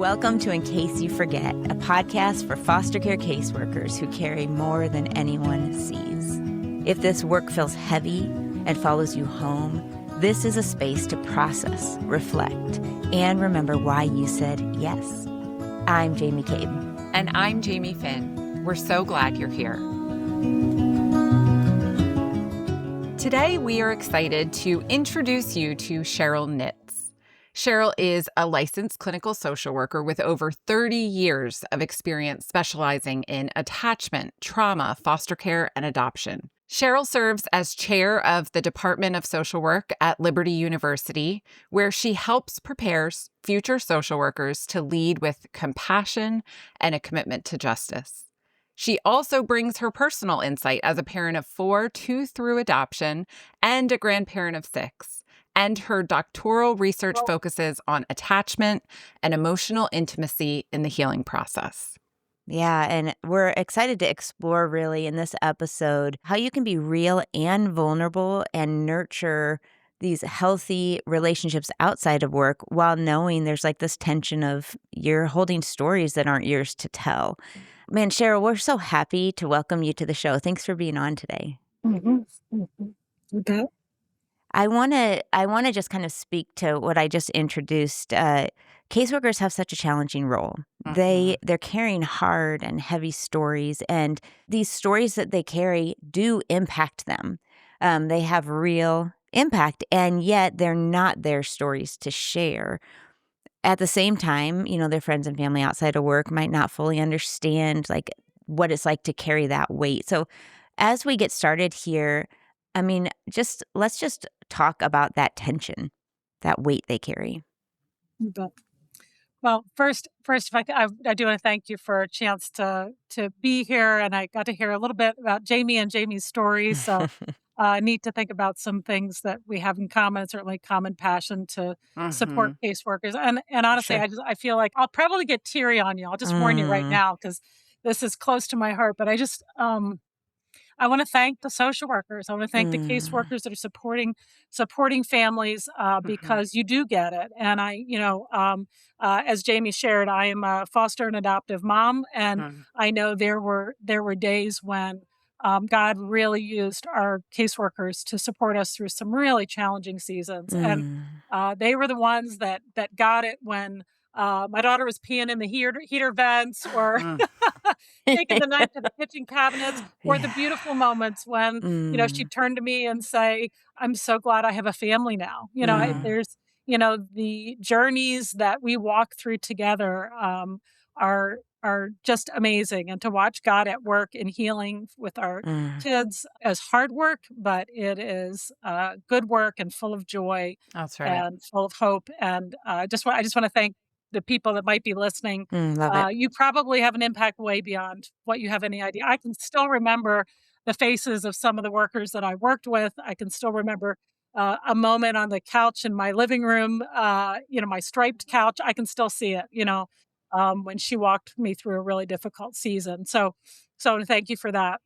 Welcome to In Case You Forget, a podcast for foster care caseworkers who carry more than anyone sees. If this work feels heavy and follows you home, this is a space to process, reflect, and remember why you said yes. I'm Jamie Cabe. And I'm Jamie Finn. We're so glad you're here. Today, we are excited to introduce you to Cheryl Nitz. Cheryl is a licensed clinical social worker with over 30 years of experience specializing in attachment, trauma, foster care, and adoption. Cheryl serves as chair of the Department of Social Work at Liberty University, where she helps prepare future social workers to lead with compassion and a commitment to justice. She also brings her personal insight as a parent of 4, 2 through adoption, and a grandparent of 6. And her doctoral research focuses on attachment and emotional intimacy in the healing process. Yeah, and we're excited to explore really in this episode how you can be real and vulnerable and nurture these healthy relationships outside of work while knowing there's like this tension of you're holding stories that aren't yours to tell. Man, Cheryl, we're so happy to welcome you to the show. Thanks for being on today. Okay. I want to just kind of speak to what I just introduced. Caseworkers have such a challenging role. They're carrying hard and heavy stories, and these stories that they carry do impact them. They have real impact, and yet they're not their stories to share. At the same time, their friends and family outside of work might not fully understand like what it's like to carry that weight. So as we get started here, let's just talk about that tension, that weight they carry. You bet. Well, first, if I do want to thank you for a chance to be here, and I got to hear a little bit about Jamie and Jamie's story. So, neat to think about some things that we have in common. Certainly, common passion to support caseworkers, and honestly, Sure. I feel like I'll probably get teary on you. I'll just warn you right now because this is close to my heart. But I want to thank the social workers. I want to thank the caseworkers that are supporting families because you do get it. And as Jamie shared, I am a foster and adoptive mom, and I know there were days when God really used our caseworkers to support us through some really challenging seasons, and they were the ones that got it when my daughter was peeing in the heater vents, or taking the knife to the kitchen cabinets, or the beautiful moments when, she'd turn to me and say, I'm so glad I have a family now. There's, the journeys that we walk through together are just amazing. And to watch God at work in healing with our kids as hard work, but it is good work and full of joy. That's right. And full of hope. And I just want to thank the people that might be listening. Love it. You probably have an impact way beyond what you have any idea. I can still remember the faces of some of the workers that I worked with. I can still remember a moment on the couch in my living room, my striped couch. I can still see it, when she walked me through a really difficult season. So thank you for that.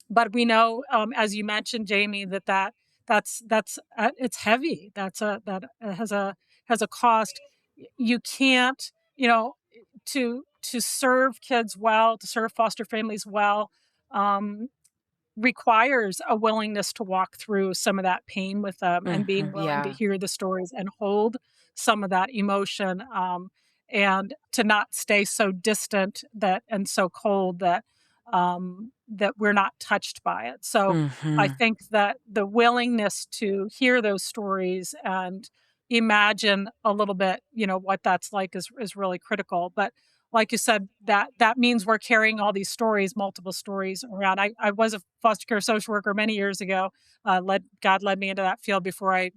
But we know, as you mentioned, Jamie, that's it's heavy. That has a cost. You can't, to serve kids well, to serve foster families well, requires a willingness to walk through some of that pain with them and being willing to hear the stories and hold some of that emotion, and to not stay so distant and so cold that we're not touched by it. So I think that the willingness to hear those stories and imagine a little bit, what that's like is really critical. But like you said, that means we're carrying all these stories, multiple stories around. I was a foster care social worker many years ago. God led me into that field before I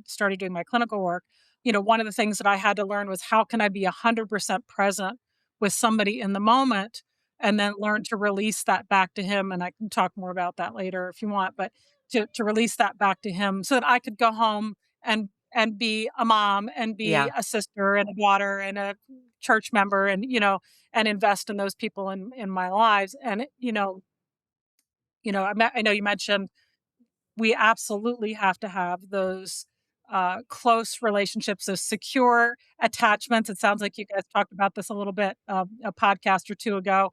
started doing my clinical work. One of the things that I had to learn was how can I be 100% present with somebody in the moment, and then learn to release that back to him. And I can talk more about that later if you want, but to release that back to him so that I could go home and be a mom and be a sister and a daughter and a church member, and and invest in those people in my lives. And I know you mentioned we absolutely have to have those close relationships, so secure attachments. It sounds like you guys talked about this a little bit a podcast or two ago.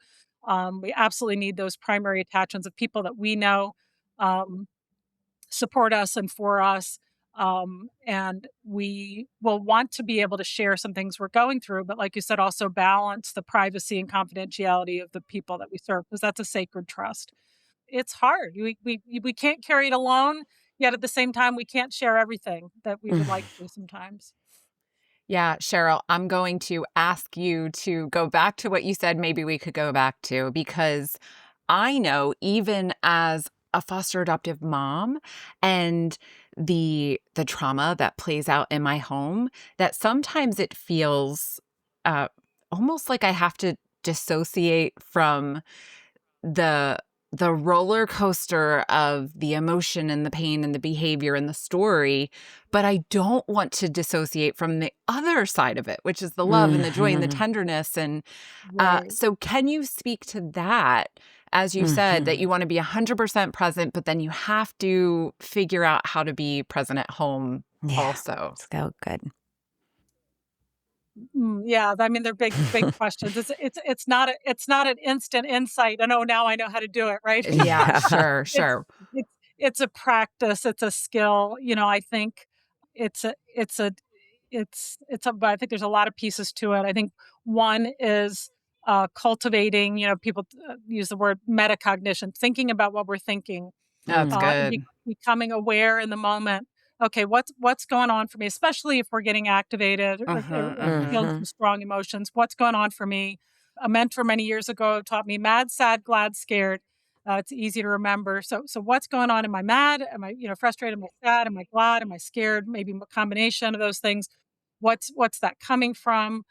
We absolutely need those primary attachments of people that we know um, support us and for us. And we will want to be able to share some things we're going through, but like you said, also balance the privacy and confidentiality of the people that we serve, because that's a sacred trust. It's hard. We can't carry it alone, yet at the same time, we can't share everything that we would like to sometimes. Yeah, Cheryl, I'm going to ask you to go back to what you said maybe we could go back to, because I know even as a foster adoptive mom and the trauma that plays out in my home, that sometimes it feels uh, almost like I have to dissociate from the the roller coaster of the emotion and the pain and the behavior and the story, but I don't want to dissociate from the other side of it, which is the love and the joy and the tenderness. And Right. so can you speak to that? As you said, that you want to be 100% present, but then you have to figure out how to be present at home Yeah. also. So good. Yeah, I mean, they're big questions. It's not an instant insight, and, "Oh, now I know how to do it," right? Yeah, Yeah. sure, It's sure. it's a practice, it's a skill, I think it's a it's a but I think there's a lot of pieces to it. I think one is, cultivating, people, use the word metacognition, thinking about what we're thinking, That's and good. becoming aware in the moment. Okay, what's going on for me? Especially if we're getting activated or feeling some strong emotions. What's going on for me? A mentor many years ago taught me mad, sad, glad, scared. It's easy to remember. So what's going on? Am I mad? Am I frustrated? Am I sad? Am I glad? Am I scared? Maybe a combination of those things. What's that coming from?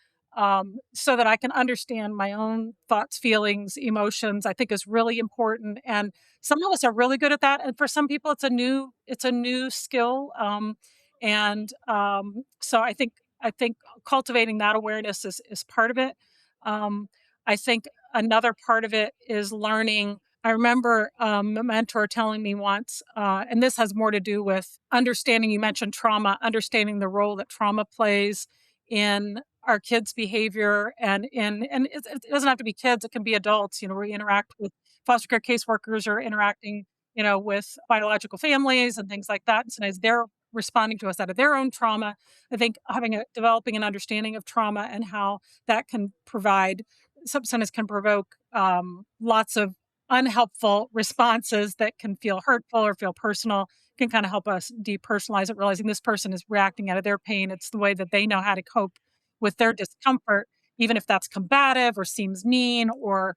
So that I can understand my own thoughts, feelings, emotions, I think is really important. And some of us are really good at that, and for some people, it's a new skill. So I think cultivating that awareness is part of it. Um, I think another part of it is learning. I remember a mentor telling me once, and this has more to do with understanding. You mentioned trauma, understanding the role that trauma plays in our kids' behavior, and it doesn't have to be kids; it can be adults. We interact with foster care caseworkers are interacting, with biological families and things like that. And sometimes they're responding to us out of their own trauma. I think developing an understanding of trauma and how that can sometimes can provoke lots of unhelpful responses that can feel hurtful or feel personal can kind of help us depersonalize it, realizing this person is reacting out of their pain. It's the way that they know how to cope with their discomfort, even if that's combative or seems mean or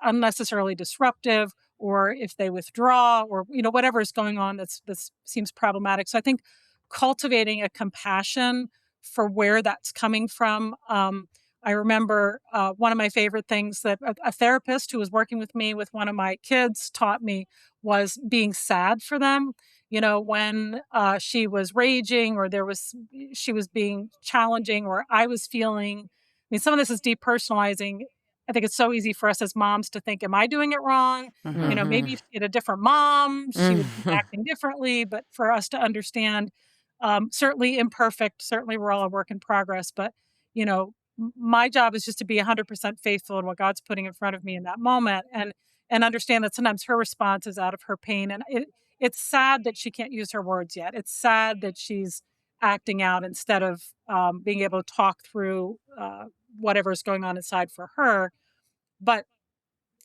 unnecessarily disruptive, or if they withdraw, or whatever is going on that's seems problematic. So I think cultivating a compassion for where that's coming from. I remember one of my favorite things that a therapist who was working with me with one of my kids taught me was being sad for them. When she was raging, or she was being challenging, or I was feeling. I mean, some of this is depersonalizing. I think it's so easy for us as moms to think, am I doing it wrong? Maybe if she had a different mom, she would be acting differently. But for us to understand, certainly imperfect, certainly we're all a work in progress. But, my job is just to be 100% faithful in what God's putting in front of me in that moment, and understand that sometimes her response is out of her pain. And it's sad that she can't use her words yet. It's sad that she's acting out instead of being able to talk through whatever's going on inside for her. But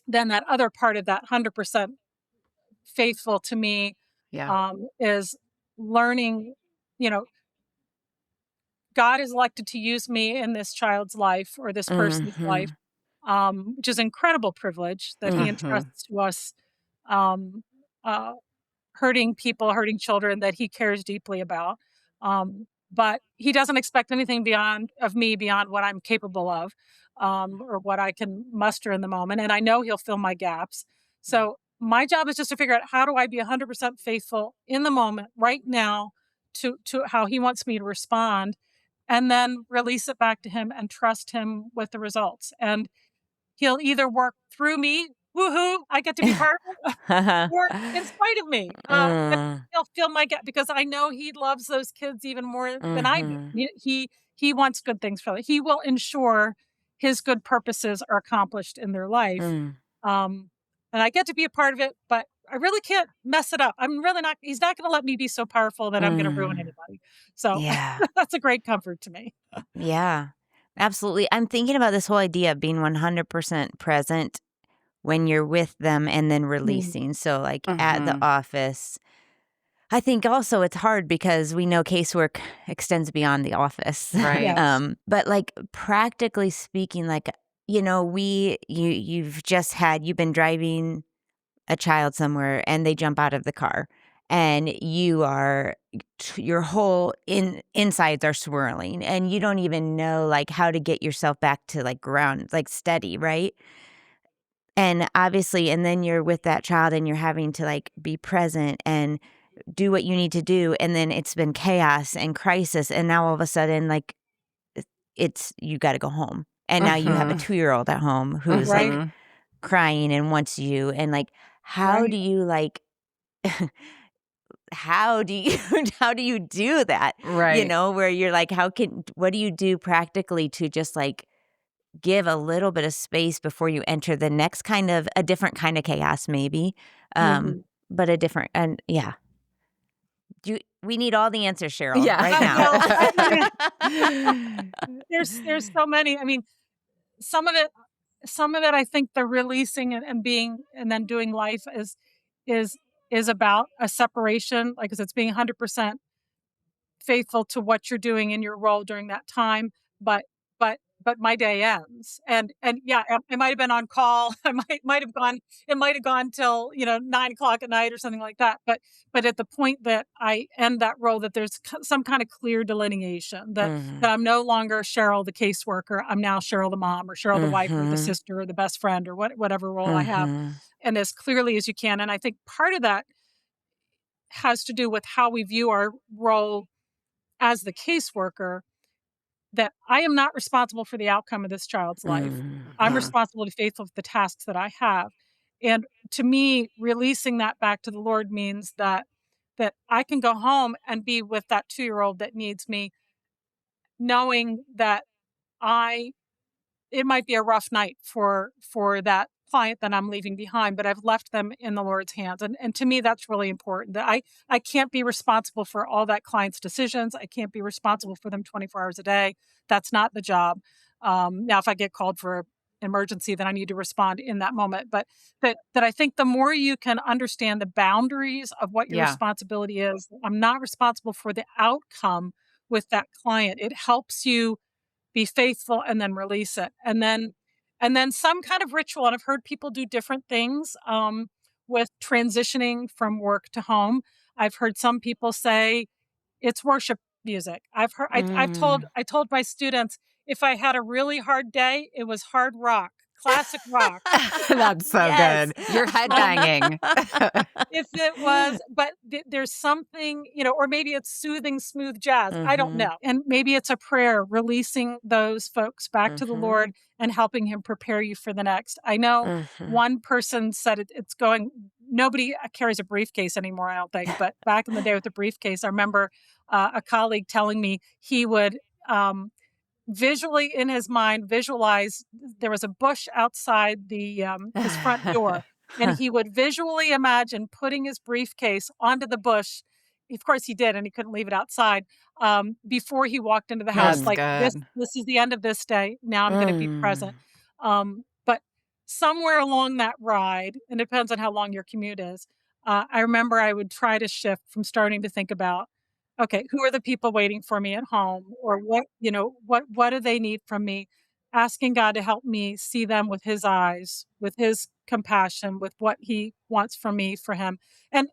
then that other part of that 100% faithful to me Yeah. is learning, you know, God is elected to use me in this child's life or this person's life, which is incredible privilege that he entrusts to us, um, uh, hurting people, hurting children that he cares deeply about. But he doesn't expect anything beyond what I'm capable of, or what I can muster in the moment. And I know he'll fill my gaps. So my job is just to figure out, how do I be 100% faithful in the moment right now to how he wants me to respond, and then release it back to him and trust him with the results. And he'll either work through me woohoo, I get to be part of it, or in spite of me. He'll fill my gap because I know he loves those kids even more than I do. He wants good things for them. He will ensure his good purposes are accomplished in their life. And I get to be a part of it, but I really can't mess it up. I'm really not, he's not going to let me be so powerful that I'm going to ruin anybody. So Yeah. that's a great comfort to me. Yeah. Absolutely. I'm thinking about this whole idea of being 100% present when you're with them and then releasing. So, like at the office, I think also it's hard because we know casework extends beyond the office. Right. Yes. But like practically speaking, like, you've been driving a child somewhere and they jump out of the car and your whole insides are swirling and you don't even know like how to get yourself back to like ground, like steady, right? And obviously, and then you're with that child and you're having to like be present and do what you need to do. And then it's been chaos and crisis. And now all of a sudden, like it's, you got to go home. And now you have a 2-year-old at home who's Right. like crying and wants you. And like, how do Right. you like, how do you, how do you do that? Right. Where you're like, what do you do practically to just like give a little bit of space before you enter the next a different kind of chaos, maybe. But a different, and yeah. We need all the answers, Cheryl, Yeah. right Well, now. there's so many. I mean, some of it, I think the releasing and being and then doing life is is about a separation, like I said, it's being 100% faithful to what you're doing in your role during that time, but but my day ends. And yeah, I might have been on call. I might have gone, it might have gone till, 9 o'clock at night or something like that. But at the point that I end that role, that there's some kind of clear delineation that I'm no longer Cheryl the caseworker. I'm now Cheryl the mom or Cheryl the wife or the sister or the best friend or whatever role I have. And as clearly as you can. And I think part of that has to do with how we view our role as the caseworker, that I am not responsible for the outcome of this child's life. I'm Yeah. responsible to be faithful with the tasks that I have. And to me, releasing that back to the Lord means that I can go home and be with that 2-year-old that needs me, knowing that I it might be a rough night for that client that I'm leaving behind, but I've left them in the Lord's hands. And to me, that's really important, that I can't be responsible for all that client's decisions. I can't be responsible for them 24 hours a day. That's not the job. Now, if I get called for emergency, then I need to respond in that moment. But that I think the more you can understand the boundaries of what your responsibility is, I'm not responsible for the outcome with that client. It helps you be faithful and then release it. And then some kind of ritual. And I've heard people do different things with transitioning from work to home. I've heard some people say it's worship music. I told my students, if I had a really hard day, it was hard rock, classic rock. That's so Yes. good. You're headbanging. If it was, but there's something, or maybe it's soothing, smooth jazz. I don't know. And maybe it's a prayer, releasing those folks back to the Lord and helping him prepare you for the next. I know one person said it's going, nobody carries a briefcase anymore, I don't think. But back in the day with the briefcase, I remember a colleague telling me he would visually in his mind visualize there was a bush outside the his front door. And he would visually imagine putting his briefcase onto the bush. Of course, he did, and he couldn't leave it outside before he walked into the house. That's Like this, good. this is the end of this day. Now I'm going to be present. But somewhere along that ride, and it depends on how long your commute is. I remember I would try to shift from starting to think about, okay, who are the people waiting for me at home, or what do they need from me? Asking God to help me see them with his eyes, with his compassion, with what he wants from me for him. And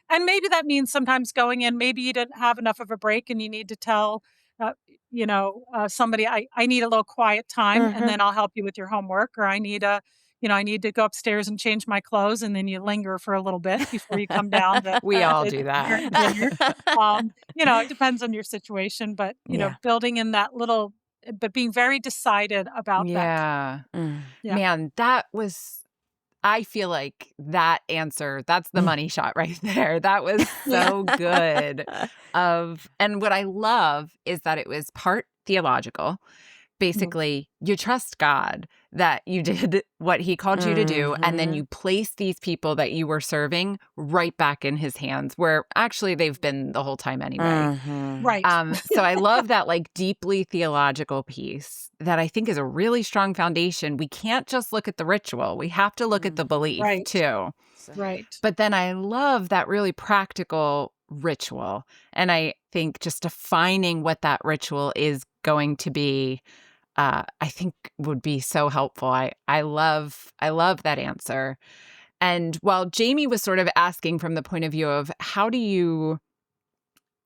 and maybe that means sometimes going in, maybe you didn't have enough of a break and you need to tell somebody, I need a little quiet time and then I'll help you with your homework, or I need to go upstairs and change my clothes, and then you linger for a little bit before you come down We all to do prepare that. dinner. It depends on your situation, but Yeah. building in that little, but being very decided about that. Yeah. Yeah. Man, that was I feel like that answer, that's the money shot right there. That was so good. And what I love is that it was part theological. Mhm. Basically, you trust God that you did what he called you to do, and then Mhm. you place these people that you were serving right back in his hands, where actually they've been the whole time anyway. Mhm. Right. So I love that like deeply theological piece that I think is a really strong foundation. We can't just look at the ritual. We have to look at the Mhm. belief Right. too. Right. But then I love that really practical ritual. And I think just defining what that ritual is going to be, I think would be so helpful. I love that answer. And while Jamie was sort of asking from the point of view of how do you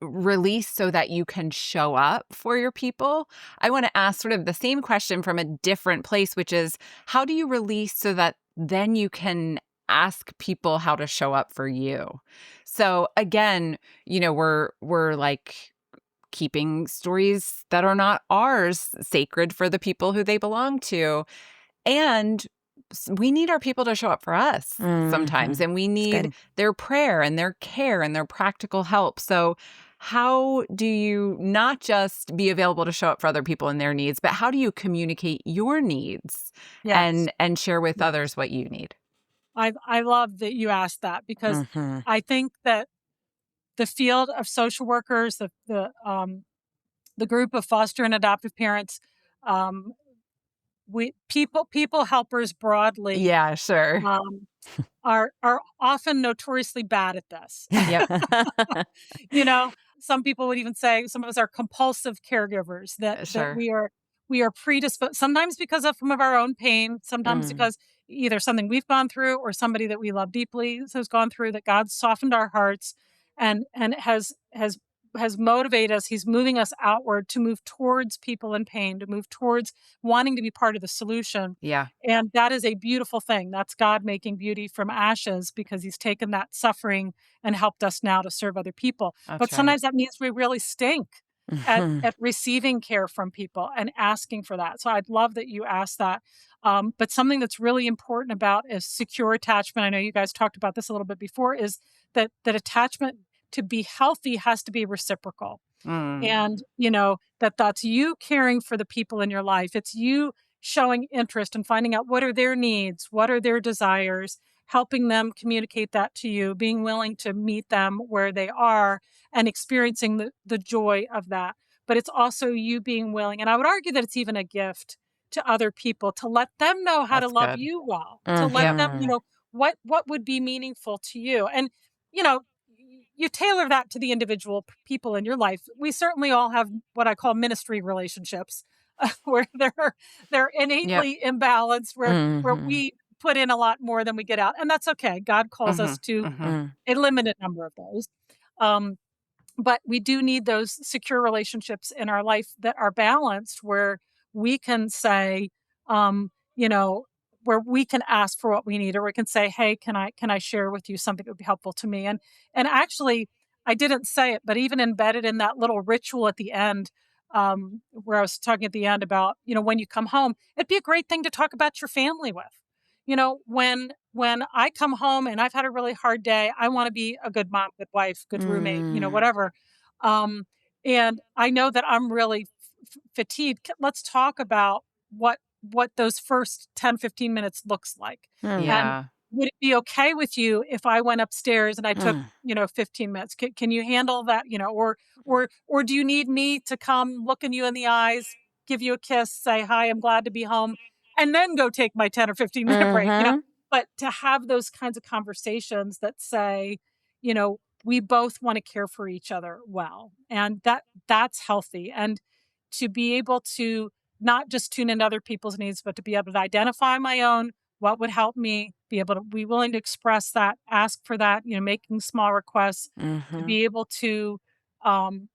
release so that you can show up for your people, I want to ask sort of the same question from a different place, which is how do you release so that then you can ask people how to show up for you? So again, we're like keeping stories that are not ours sacred for the people who they belong to. And we need our people to show up for us sometimes, Mhm. and we It's need good. their prayer and their care and their practical help. So, how do you not just be available to show up for other people and their needs, but how do you communicate your needs Yes. and share with Yes. others what you need? I love that you asked that because Mhm. I think that the field of social workers, the group of foster and adoptive parents, um, we people helpers broadly, Yeah, sure. um, are often notoriously bad at this. Yep. You know, some people would even say some of us are compulsive caregivers, that Sure. we are predisposed sometimes because of some of our own pain, sometimes Mm. because either something we've gone through or somebody that we love deeply has gone through, that God softened our hearts and has motivated us. He's moving us outward to move towards people in pain, to move towards wanting to be part of the solution. Yeah, And that is a beautiful thing. That's God making beauty from ashes because he's taken that suffering and helped us now to serve other people. But that's right. sometimes that means we really stink Mhm. at receiving care from people and asking for that. So I'd love that you asked that. But something that's really important about is secure attachment. I know you guys talked about this a little bit before, is that attachment to be healthy has to be reciprocal. Mm, And, that's you caring for the people in your life. It's you showing interest and finding out what are their needs, what are their desires, helping them communicate that to you, being willing to meet them where they are and experiencing the joy of that. But it's also you being willing. And I would argue that it's even a gift to other people to let them know how to that's love good. you well, to let Yep. them, Mhm. what would be meaningful to you. And, you know, you tailor that to the individual people in your life. We certainly all have what I call ministry relationships, where they're Yep. innately imbalanced, where Mhm. we put in a lot more than we get out, and that's okay. God calls us Mhm. to Mhm. Mm. a limited number of those. Um, but we do need those secure relationships in our life that are balanced, where we can say, um, you know, where we can ask for what we need, or we can say, "Hey, can I share with you something that would be helpful to me?" And actually, I didn't say it, but even embedded in that little ritual at the end, where I was talking at the end about, when you come home, it'd be a great thing to talk about your family with. When I come home and I've had a really hard day, I want to be a good mom, good wife, good roommate, Mm. whatever. Um, and I know that I'm really fatigued. Let's talk about what those first 10, 15 minutes looks like. Mm. And Yeah. would it be okay with you if I went upstairs and I took, Mm. 15 minutes? Can you handle that? Or do you need me to come look in you in the eyes, give you a kiss, say, "Hi, I'm glad to be home," and then go take my 10 or 15-minute break, Mhm. but to have those kinds of conversations that say, we both want to care for each other well. And that's healthy. And to be able to not just tune in other people's needs, but to be able to identify my own, what would help me, be able to be willing to express that, ask for that, making small requests, to Mhm. be able to um,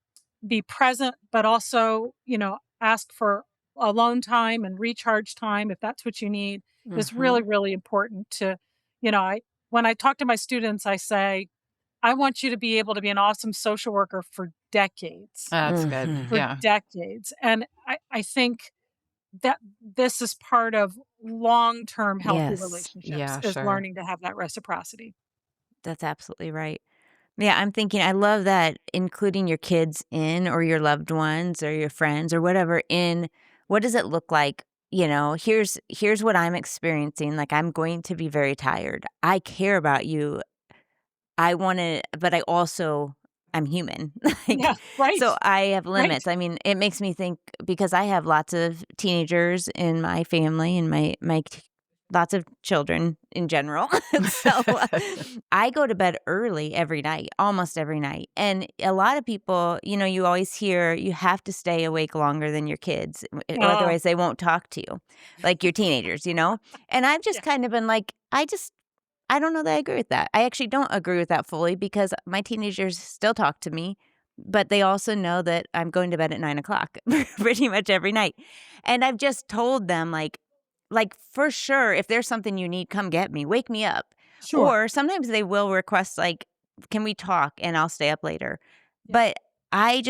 be present, but also, ask for alone time and recharge time if that's what you need is really, Mhm. really important to, I when I talk to my students, I say, I want you to be able to be an awesome social worker That's good. Mhm. for Yeah. decades. And I think that this is part of long-term healthy Yes. relationships, Yeah, is sure. learning to have that reciprocity. That's absolutely right. Yeah, I'm thinking I love that including your kids in or your loved ones or your friends or whatever in what does it look like? Here's what I'm experiencing. Like I'm going to be very tired. I care about you. I wanna but I also I'm human, like, Yeah, right, so I have right. limits. I mean, it makes me think because I have lots of teenagers in my family and lots of children in general, so, I go to bed early every night, almost every night, and a lot of people, you always hear you have to stay awake longer than your kids, or Oh, otherwise they won't talk to you, like your teenagers, and I've just yeah, kind of been like, I don't know that I agree with that. I actually don't agree with that fully because my teenagers still talk to me, but they also know that I'm going to bed at 9 o'clock pretty much every night. And I've just told them, like for sure, if there's something you need, come get me, wake me up. sure. Or sometimes they will request, like, can we talk? And I'll stay up later. Yeah, But I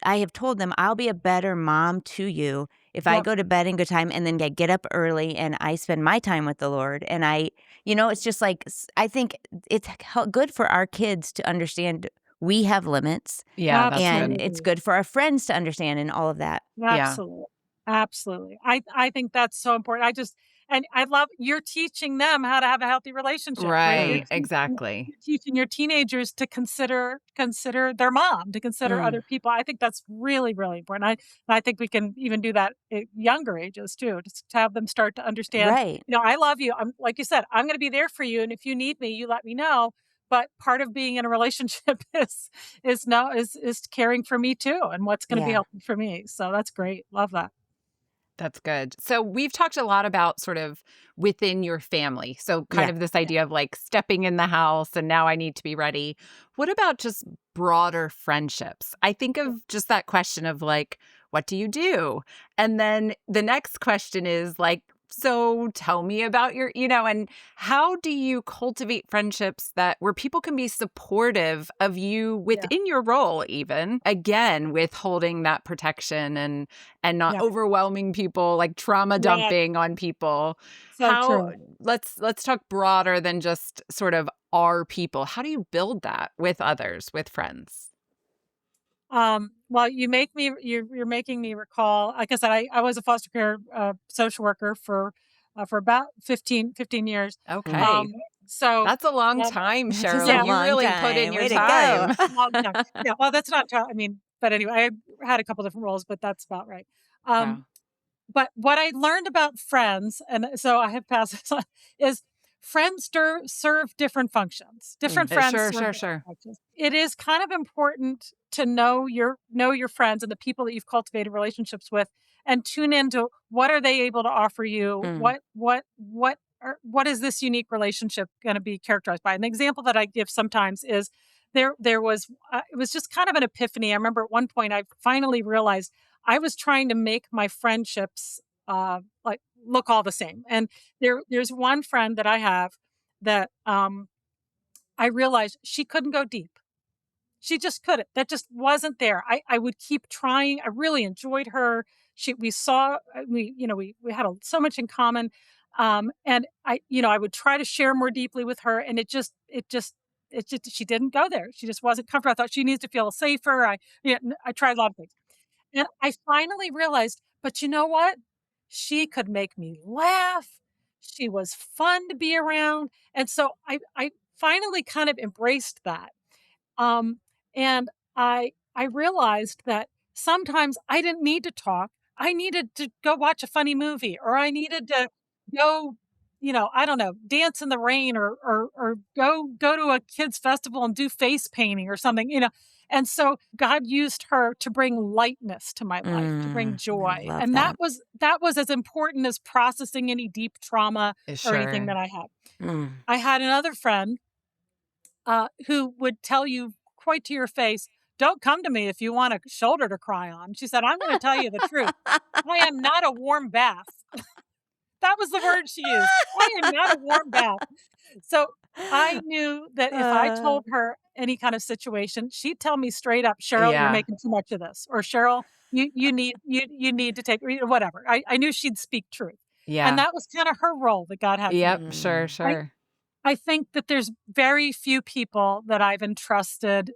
have told them I'll be a better mom to you if I yep, go to bed in good time and then get up early and I spend my time with the Lord and it's just like I think it's good for our kids to understand we have limits, Yeah, that's and good. it's absolutely. good for our friends to understand and all of that. Yeah. Absolutely. Absolutely. I think that's so important. And I love you're teaching them how to have a healthy relationship, right? Mm, Right, exactly. You're teaching your teenagers to consider their mom, to consider mm, other people. I think that's really, really important. I think we can even do that at younger ages too, just to have them start to understand, right. I love you. I'm like you said, I'm going to be there for you. And if you need me, you let me know. But part of being in a relationship is caring for me too and what's going to be Yeah. helpful for me. So that's great. Love that. That's good. So we've talked a lot about sort of within your family. So kind Yeah. of this idea of like stepping in the house and now I need to be ready. What about just broader friendships? I think of just that question of like, what do you do? And then the next question is like, so tell me about and how do you cultivate friendships that where people can be supportive of you Yeah. within your role even again with holding that protection and not Yeah. overwhelming people, like trauma Yeah. dumping on people. So How true. let's talk broader than just sort of our people. How do you build that with others, with friends? Well, you're making me recall, like I said, I was a foster care social worker for about 15 years. Mm. Okay. Um, so That's a long um, time, That is a Cheryl. yeah, You long really put in time. your Way to go. time. long time. Yeah, well, that's not, I mean, but anyway, I had a couple different roles, but that's about right. Um, Wow. But what I learned about friends, and so I have passed this on, is friends serve different functions. Different Mm, friends Sure, serve sure, different sure. functions. It is kind of important to know your friends and the people that you've cultivated relationships with, and tune into what are they able to offer you. mm, What is this unique relationship going to be characterized by? An example that I give sometimes is there was it was just kind of an epiphany. I remember at one point I finally realized I was trying to make my friendships like look all the same. And there's one friend that I have that I realized she couldn't go deep. She just couldn't. That just wasn't there. I would keep trying. I really enjoyed her. We saw we had so much in common. And I would try to share more deeply with her, and it just she didn't go there. She just wasn't comfortable. I thought she needs to feel safer. I tried a lot of things. And I finally realized, but you know what? She could make me laugh. She was fun to be around. And so I finally kind of embraced that. Um, and I realized that sometimes I didn't need to talk. I needed to go watch a funny movie, or I needed to go, I don't know, dance in the rain, or go to a kids festival and do face painting or something. And so God used her to bring lightness to my life, to bring I joy. love And that that. was that was as important as processing any deep trauma or anything Sure. that I had. Mm. I had another friend who would tell you quite to your face, "Don't come to me if you want a shoulder to cry on." She said, "I'm going to tell you the truth. I am not a warm bath." That was the word she used. "I am not a warm bath." So I knew that if I Uh, told her any kind of situation, she'd tell me straight up, "Cheryl, you're Yeah. making too much of this," or "Cheryl, you need to take whatever. I knew she'd speak truth. And Yeah. that was kind of her role that God had for me. Yep. Sure. I Sure. I think that there's very few people that I've entrusted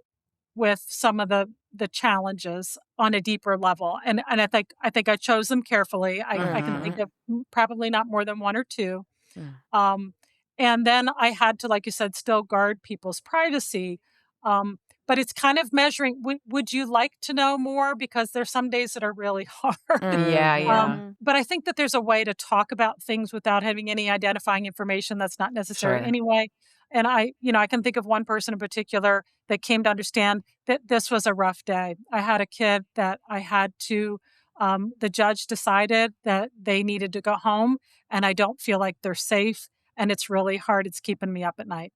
with some of the challenges on a deeper level. And I think I chose them carefully. I can think Mhm. of probably not more than one or two. Mm. Um, and then I had to, like you said, still guard people's privacy. Um, but it's kind of measuring, would you like to know more? Because there's some days that are really hard. Yeah. Yeah. But I think that there's a way to talk about things without having any identifying information that's not necessary Sure. anyway. And I can think of one person in particular that came to understand that this was a rough day. I had a kid that I had to, the judge decided that they needed to go home, and I don't feel like they're safe, and it's really hard. It's keeping me up at night.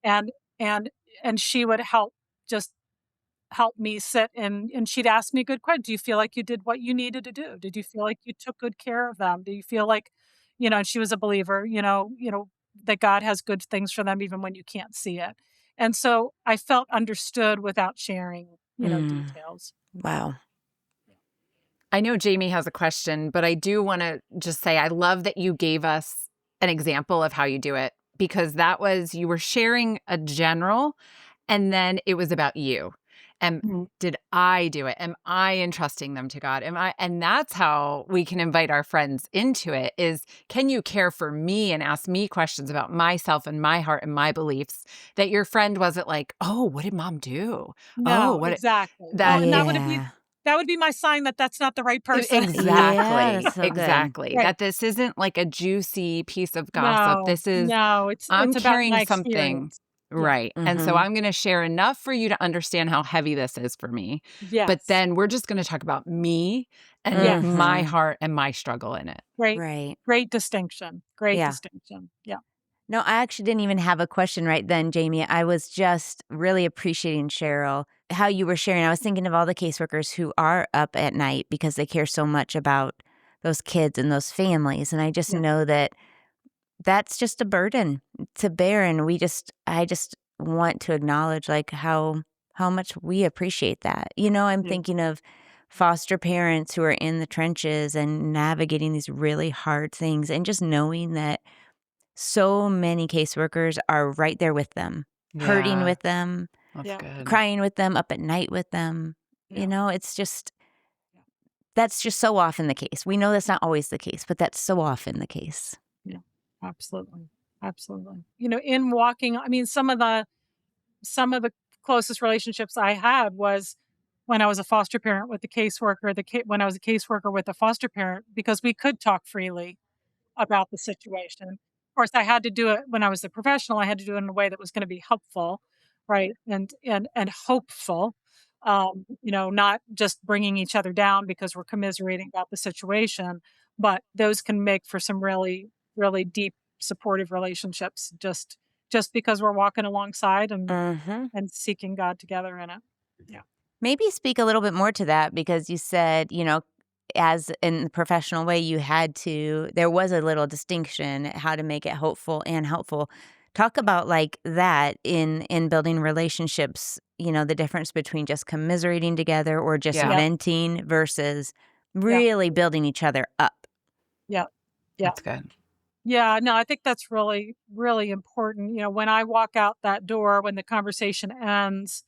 And and and she would just help me sit and she'd ask me good questions. Do you feel like you did what you needed to do? Did you feel like you took good care of them? Do you feel like, and she was a believer, that God has good things for them even when you can't see it. And so I felt understood without sharing, Mm. details. Wow. I know Jamie has a question, but I do want to just say I love that you gave us an example of how you do it, because you were sharing a general and then it was about you. And Mhm. did I do it? Am I entrusting them to God? And that's how we can invite our friends into it is, can you care for me and ask me questions about myself and my heart and my beliefs, that your friend wasn't like, oh, what did mom do? Oh, No, what exactly. Well, that and it Yeah. that would be my sign that that's not the right person. Yeah, Exactly, that's so good. exactly. Right. That this isn't like a juicy piece of gossip. No, This is, no, it's I'm about carrying my something. experience. Yeah. Right. And so Mhm. I'm going to share enough for you to understand how heavy this is for me. But Yes. then we're just going to talk about me and Yes. my Mhm. heart and my struggle in it. Great, Right. great distinction. Great Yeah. distinction. Yeah. No, I actually didn't even have a question right then, Jamie. I was just really appreciating, Cheryl, how you were sharing. I was thinking of all the caseworkers who are up at night because they care so much about those kids and those families. And I just Yeah. know that that's just a burden to bear. And I just want to acknowledge like how much we appreciate that. I'm Yeah. thinking of foster parents who are in the trenches and navigating these really hard things and just knowing that so many caseworkers are right there with them, hurting Yeah, with them, that's Yeah. good. crying with them, up at night with them. Yeah. It's just Yeah. that's just so often the case. We know that's not always the case, but that's so often the case. Yeah. Absolutely. Absolutely. In walking, I mean, some of the closest relationships I had was when I was a foster parent with the caseworker, when I was a caseworker with a foster parent, because we could talk freely about the situation. Of course, I had to do it when I was a professional. I had to do it in a way that was going to be helpful, right, and hopeful. Not just bringing each other down because we're commiserating about the situation, but those can make for some really, really deep, supportive relationships. Just because we're walking alongside and Mhm. and seeking God together in it. Yeah. Maybe speak a little bit more to that because you said, as in the professional way, there was a little distinction how to make it hopeful and helpful. Talk about like that in building relationships, the difference between just commiserating together or just Yeah, Yeah. venting versus Yeah. really building each other up. Yeah. Yeah. that's good. Yeah, no, I think that's really, really important. When I walk out that door, when the conversation ends,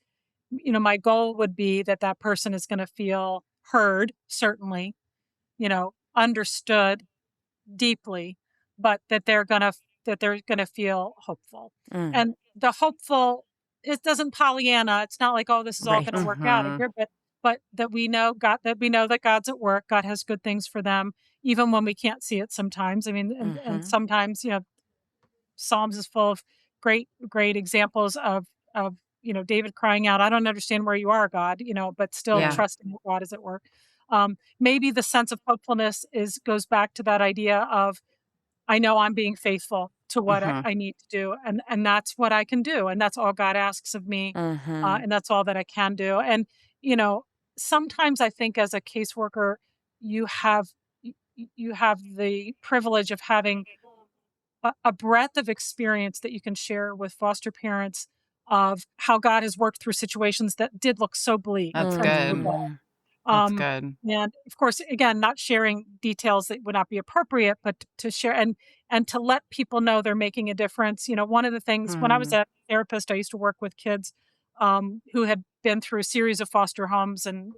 my goal would be that that person is going to feel heard, certainly, understood deeply, but that they're going to feel hopeful. Mm, And the hopeful, it doesn't Pollyanna. It's not like, oh, this is all going to right. work out Mhm. here, but that we know that God's at work. God has good things for them, even when we can't see it sometimes. I mean, and Mhm. sometimes, Psalms is full of great, great examples of David crying out, "I don't understand where you are, God," but still Yeah. trusting that God is at work. Maybe the sense of hopefulness goes back to that idea of, I know I'm being faithful to what I, Mhm. I need to do, and that's what I can do, and that's all God asks of me, Mhm. and that's all that I can do. And you know, sometimes I think as a caseworker, you have you have the privilege of having a breadth of experience that you can share with foster parents of how God has worked through situations that did look so bleak That's and so good. bad. Mhm. That's good. And of course, again, not sharing details that would not be appropriate, but to share and to let people know they're making a difference. One of the things when I was Mm. a therapist, I used to work with kids who had been through a series of foster homes and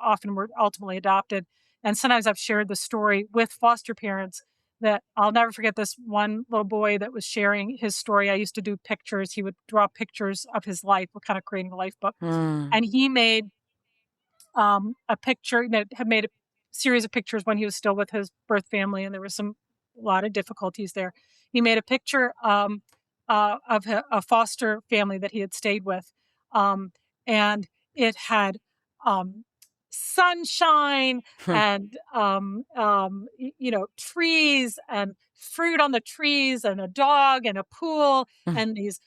often were ultimately adopted. And sometimes I've shared the story with foster parents that I'll never forget this one little boy that was sharing his story. I used to do pictures. He would draw pictures of his life. We're kind of creating a life book. Mm. And he made a picture that had made a series of pictures when he was still with his birth family, and there was a lot of difficulties there. He made a picture of a foster family that he had stayed with, um, and it had um, sunshine and trees and fruit on the trees and a dog and a pool and these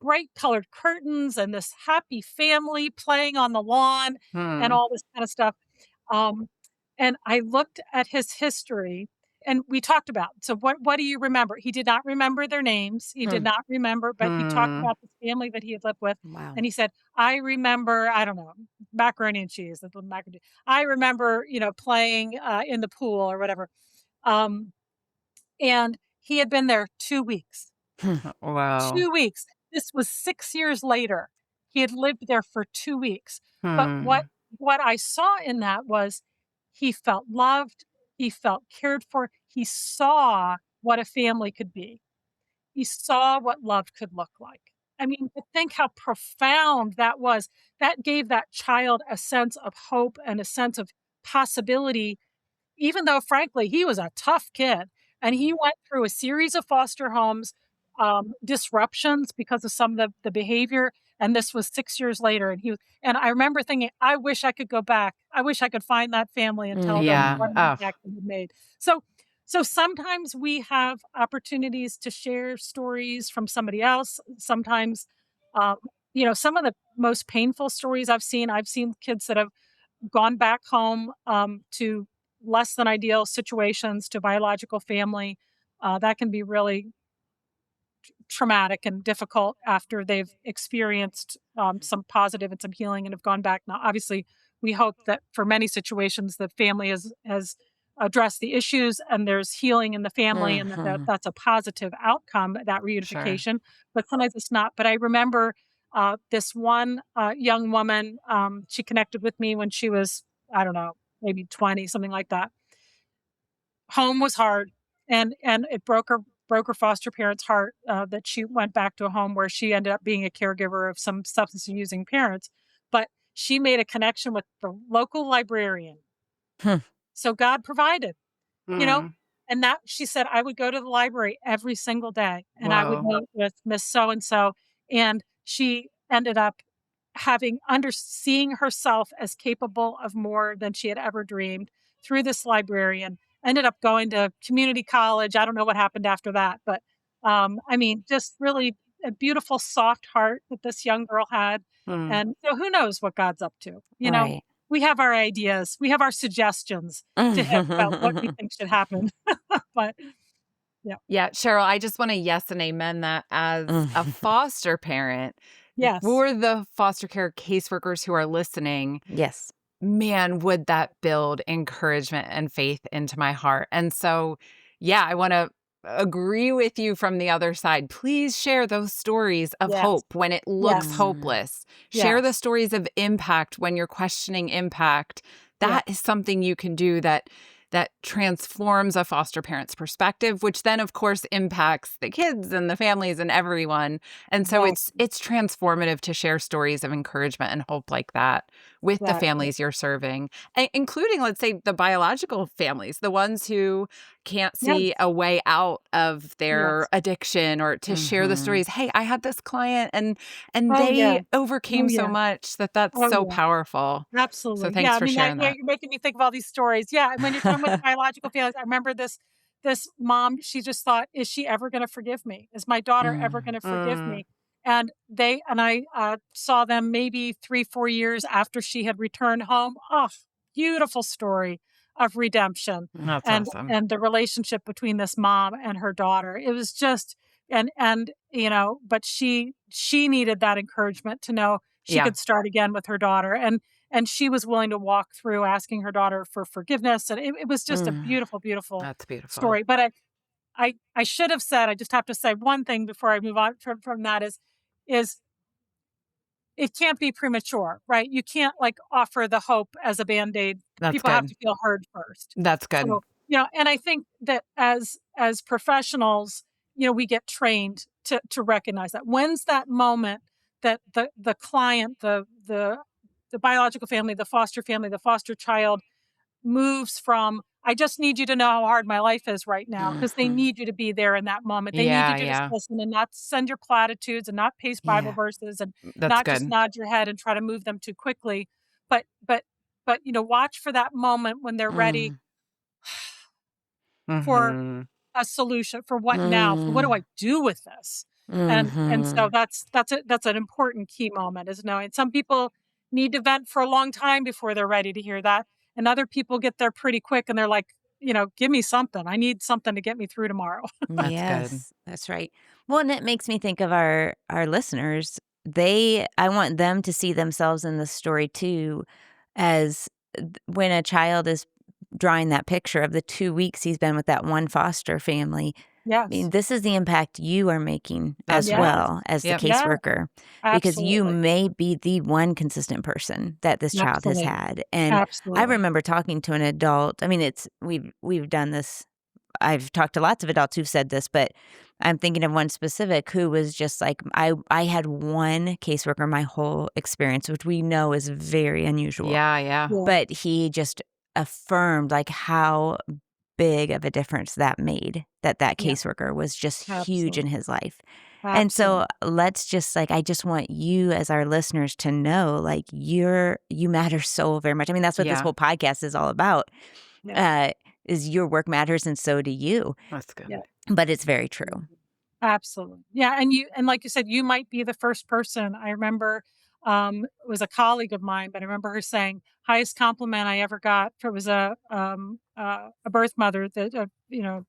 bright colored curtains and this happy family playing on the lawn and Hmm. all this kind of stuff. Um, and I looked at his history and we talked about, so what do you remember? He did not remember their names. He did Hmm. not remember, but he talked Hmm. about this family that he had lived with. Wow. And he said, I remember, I don't know, macaroni and cheese, the little macaroni. I remember, playing in the pool or whatever. Um, and he had been there 2 weeks. Wow. 2 weeks. This was 6 years later. He had lived there for 2 weeks. But what Hmm. what I saw in that was he felt loved, he felt cared for, he saw what a family could be. He saw what love could look like. I mean, to think how profound that was. That gave that child a sense of hope and a sense of possibility even though frankly he was a tough kid and he went through a series of foster homes disruptions because of some of the behavior, and this was 6 years later, and I remember thinking, I wish I could go back, I wish I could find that family and tell them Yeah. what Mhm. an Oh, impact it had made. So sometimes we have opportunities to share stories from somebody else. Sometimes um, some of the most painful stories I've seen kids that have gone back home to less than ideal situations, to biological family. That can be really traumatic and difficult after they've experienced some positive and some healing and have gone back. Now, obviously, we hope that for many situations, the family has addressed the issues and there's healing in the family and Mhm. that's a positive outcome, that sure. reunification. But sometimes it's not. But I remember this one young woman, she connected with me when she was, I don't know, maybe 20, something like that. Home was hard, and it broke her foster parents' heart, that she went back to a home where she ended up being a caregiver of some substance using parents, but she made a connection with the local librarian. Hmm. So God provided, you know? Hmm. And that she said, I would go to the library every single day and I would Whoa. meet with Miss So and so. And she ended up seeing herself as capable of more than she had ever dreamed through this librarian. Ended up going to community college. I don't know what happened after that, but I mean, just really a beautiful, soft heart that this young girl had. Hmm. And so who knows what God's up to? Right. We have our ideas, we have our suggestions to him about what we think should happen. But yeah, Yeah, Cheryl, I just want to yes and amen that as a Mhm. foster parent, yes, for the foster care caseworkers who are listening, Yes. man, would that build encouragement and faith into my heart. And so, yeah, I want to agree with you from the other side. Please share those stories of yes, hope when it looks yes, Mm. hopeless. Share the yes, stories of impact when you're questioning impact. That is yes, something you can do that transforms a foster parent's perspective, which then of course impacts the kids and the families and everyone. And so exactly, it's transformative to share stories of encouragement and hope like that with the exactly. families you're serving, including, let's say, the biological families, the ones who can't see Yes, a way out of their yes. addiction, or to share the Mhm. stories. Hey, I had this client and Oh, yeah. they Oh, overcame so yeah. much that's Oh, so yeah. powerful. So Absolutely. Yeah, thanks I for mean, sharing that. you're making me think of all these stories. Yeah, and when you're talking about the biological families, I remember this mom, she just thought, "Is she ever gonna forgive me? Is my daughter ever Mm. gonna forgive Mm, me?" And I saw them maybe 3, 4 years after she had returned home. Oh, beautiful story of redemption that's and awesome. and the relationship between this mom and her daughter. It was just but she needed that encouragement to know she Yeah. could start again with her daughter, and she was willing to walk through asking her daughter for forgiveness. And it was just a beautiful, beautiful That's beautiful. story. But I should have said, I just have to say one thing before I move on from that is it can't be premature, right? You can't like offer the hope as a Band-Aid. That's People have good. to feel heard first. That's good. So, and I think that as professionals, we get trained to recognize that. When's that moment that the client, the biological family, the foster child moves from, I just need you to know how hard my life is right now, because they Mhm. need you to be there in that moment. They need you Yeah, to just yeah. listen and not send your platitudes and not paste Bible Yeah. verses and That's not just good. nod your head and try to move them too quickly. But watch for that moment when they're ready Mm. for Mhm. a solution. For what now? For what do I Mm. do with this? And so Mhm. that's an important key moment, is knowing some people need to vent for a long time before they're ready to hear that. And other people get there pretty quick and they're like, give me something. I need something to get me through tomorrow. That's good. Yes, that's right. Well, and it makes me think of our listeners. I want them to see themselves in this story too, as when a child is drawing that picture of the 2 weeks he's been with that one foster family. I Yes. mean, this is the impact you are making That's as right. Yes. well as the Yep. Yeah. caseworker, because you Absolutely. may be the one consistent person that this child has Absolutely. had. And I Absolutely. remember talking to an adult. I mean, we've done this. I've talked to lots of adults who've said this, but I'm thinking of one specific who was just like, I had one caseworker my whole experience, which we know is very unusual. Yeah, yeah. Yeah. But he just affirmed like how big of a difference that made, that Yeah. caseworker was just huge in Absolutely. his life. And so Absolutely. let's just like, I just want you as our listeners to know, like, you matter so very much. I mean, that's what this Yeah. whole podcast is all about. Yeah. Uh, is your work matters and so do you. That's good. Yeah. But it's very Mhm. true. Absolutely. Yeah, and like you said, you might be the first person. I remember, it was a colleague of mine, but I remember her saying, "Highest compliment I ever got." It was a birth mother, that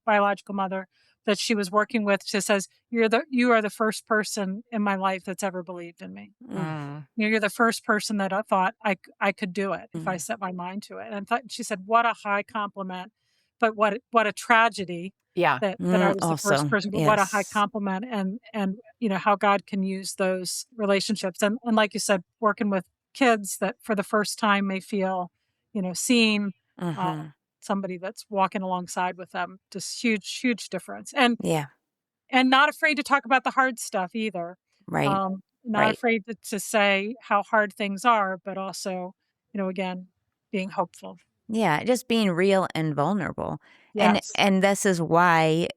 biological mother that she was working with. She says, You are the first person in my life that's ever believed in me. Mm, Mm. You're the first person that I thought I could do it if I mm. set my mind to it." And she said, "What a high compliment, but what a tragedy Yeah. that I was the first Also, person, but what a high yes. compliment." And how God can use those relationships. And like you said, working with kids that for the first time may feel, seen, uh, Mhm. somebody that's walking alongside with them, just huge, huge difference. Yeah, And not afraid to talk about the hard stuff either. right, Not right. afraid to say how hard things are, but also, again, being hopeful. Yeah, just being real and vulnerable. And Yes. and this is why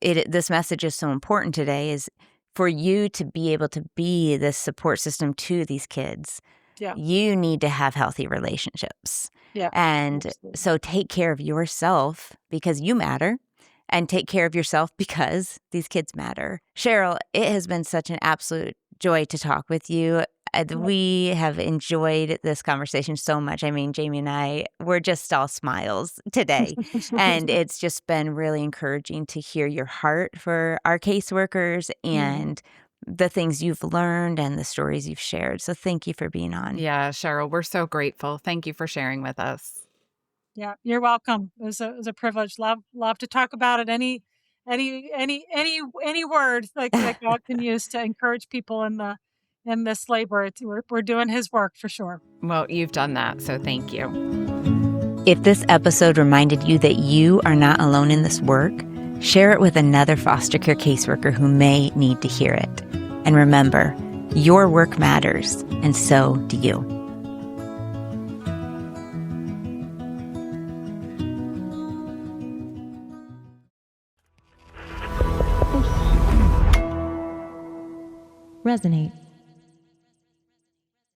this message is so important today, is for you to be able to be this support system to these kids. Yeah. You need to have healthy relationships. Yeah. And Absolutely. so take care of yourself because you matter, and take care of yourself because these kids matter. Cheryl, it has been such an absolute joy to talk with you. Yeah. We have enjoyed this conversation so much. I mean, Jamie and I, we're just all smiles today. And it's just been really encouraging to hear your heart for our caseworkers Mhm. and the things you've learned and the stories you've shared. So thank you for being on. Yeah, Cheryl, we're so grateful. Thank you for sharing with us. Yeah, you're welcome. It was a privilege. Love to talk about it. Any word that God can use to encourage people in this labor. We're doing His work for sure. Well, you've done that, so thank you. If this episode reminded you that you are not alone in this work, share it with another foster care caseworker who may need to hear it. And remember, your work matters, and so do you. Resonate.